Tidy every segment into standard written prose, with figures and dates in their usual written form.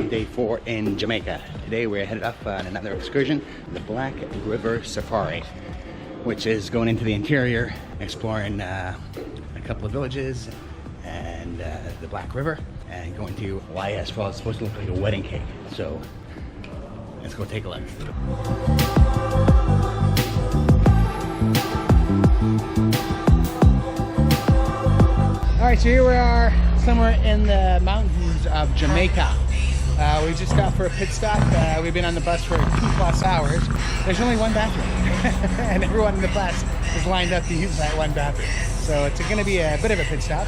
on day 4 in Jamaica. Today we're headed up on another excursion, the Black River Safari, which is going into the interior, exploring a couple of villages and the Black River, and going to YS Falls. It's supposed to look like a wedding cake, so let's go take a look. Alright, so here we are somewhere in the mountains of Jamaica. We just stopped for a pit stop. We've been on the bus for 2+ hours. There's only one bathroom and everyone in the bus is lined up to use that one bathroom. So it's going to be a bit of a pit stop,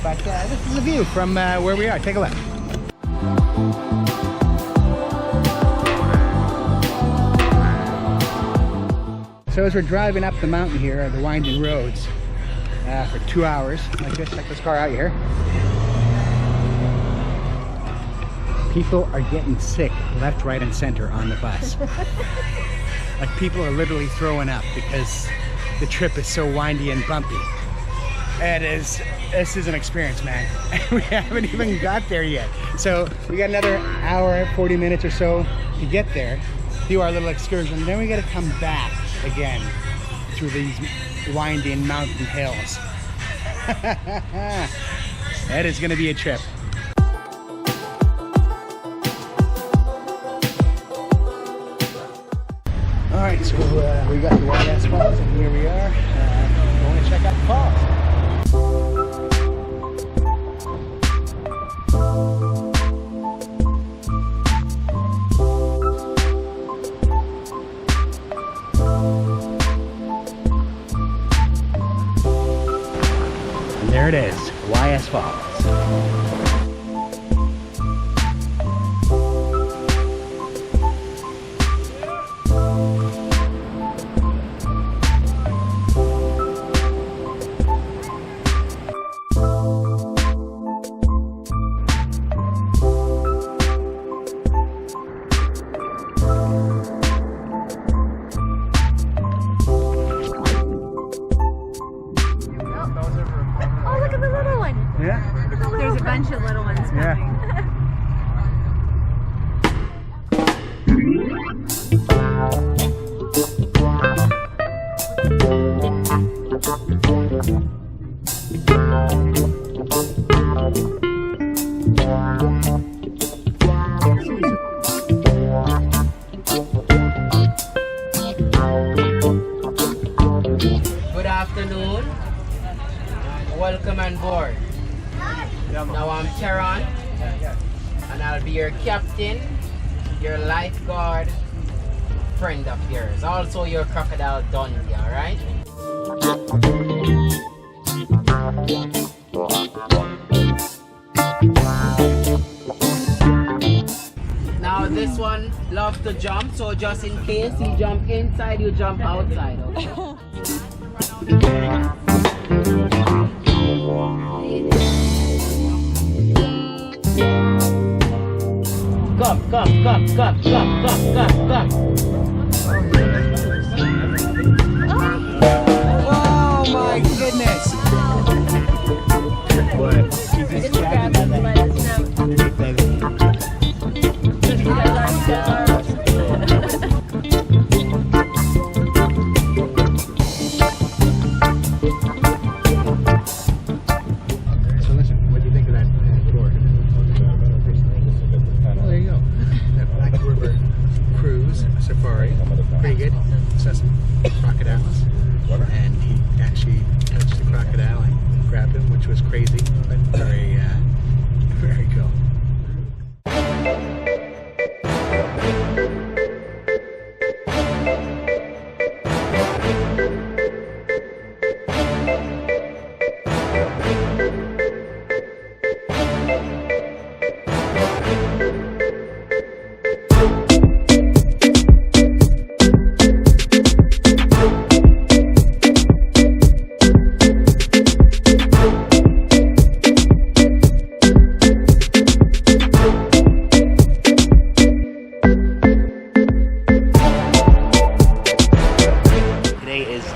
but this is the view from where we are. Take a look. So as we're driving up the mountain here, the winding roads, for 2 hours, like this, check this car out here. People are getting sick left, right, and center on the bus. Like, people are literally throwing up because the trip is so windy and bumpy. This is an experience, man. We haven't even got there yet. So we got another hour, 40 minutes or so to get there, do our little excursion. Then we got to come back again through these winding mountain hills. That is going to be a trip. Alright, so we got the YS Falls, and here we are going to check out the falls. And there it is, YS Falls. Yeah. There's a bunch of little ones coming. Yeah. Good afternoon. Welcome on board. Now I'm Teron, and I'll be your captain, your lifeguard, friend of yours, also your crocodile Dunn, alright? Now this one loves to jump, so just in case you jump inside, you jump outside, okay? Come. Oh my goodness! What? Just grab them and let us know. So listen, what do you think of that tour? Well, there you go. That Black River cruise safari, pretty good. Saw some crocodiles, and he actually touched the crocodile and grabbed him, which was crazy, but very, very cool.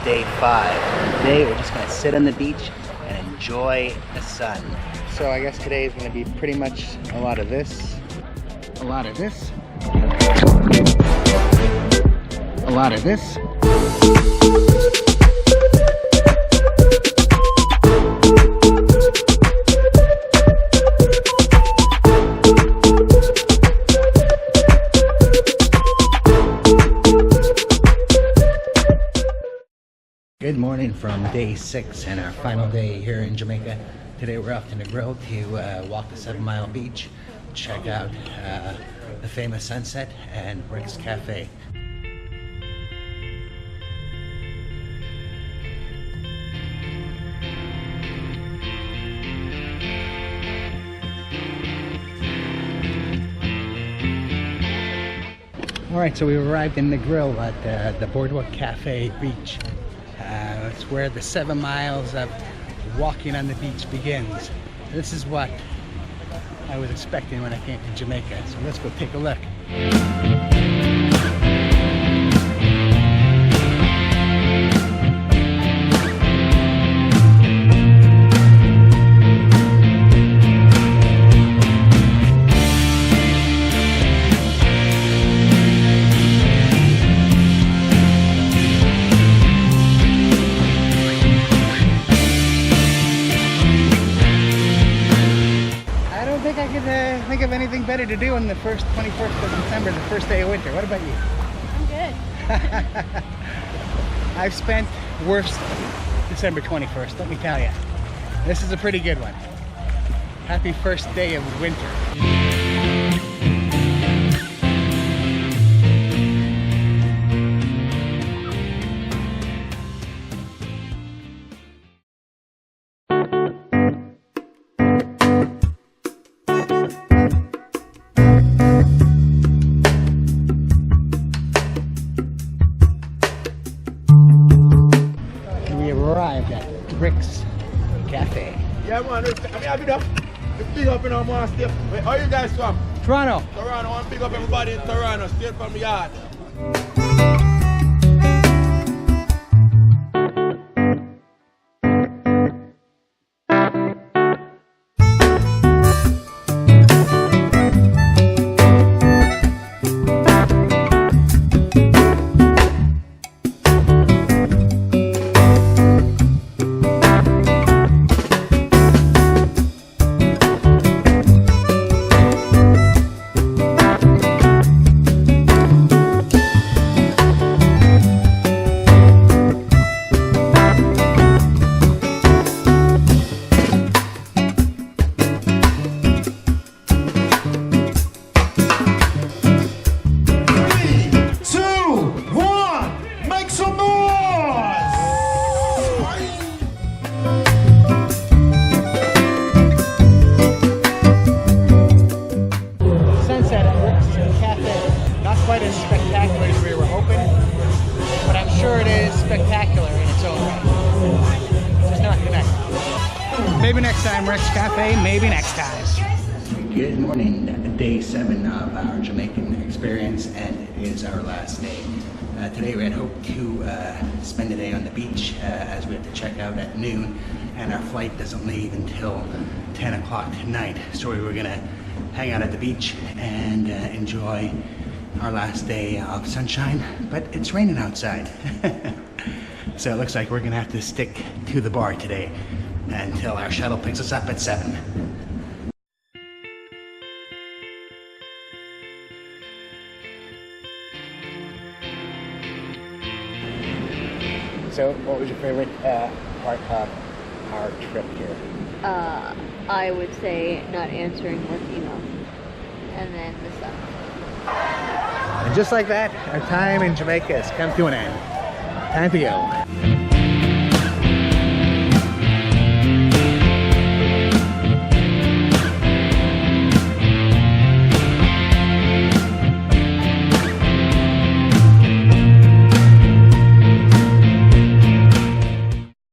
Day 5. Today we're just gonna sit on the beach and enjoy the sun. So I guess today is gonna be pretty much a lot of this. A lot of this. A lot of this. Good morning from day 6 and our final day here in Jamaica. Today we're off to Negril to walk the 7 Mile Beach, check out the famous sunset and Rick's Cafe. Alright, so we arrived in Negril at the Boardwalk Cafe Beach. It's where the 7 miles of walking on the beach begins. This is what I was expecting when I came to Jamaica, so let's go take a look. Think of anything better to do on the 21st of December, the first day of winter. What about you? I'm good. I've spent worse December 21st, let me tell you. This is a pretty good one. Happy first day of winter. Arrived at Rick's Cafe. Yeah, man. I mean, I've been up. Big up in our mass step. Wait, how you guys from? Toronto. Toronto. I want to pick up everybody in Toronto, straight from the yard. Maybe next time, Rick's Cafe, maybe next time. Good morning, day 7 of our Jamaican experience, and it is our last day. Today we had hoped to spend the day on the beach as we have to check out at noon, and our flight doesn't leave until 10 o'clock tonight. So we were gonna hang out at the beach and enjoy our last day of sunshine, but it's raining outside. So it looks like we're gonna have to stick to the bar today until our shuttle picks us up at 7. So, what was your favorite part of our trip here? I would say not answering work email. And then the sun. And just like that, our time in Jamaica has come to an end. Time to go.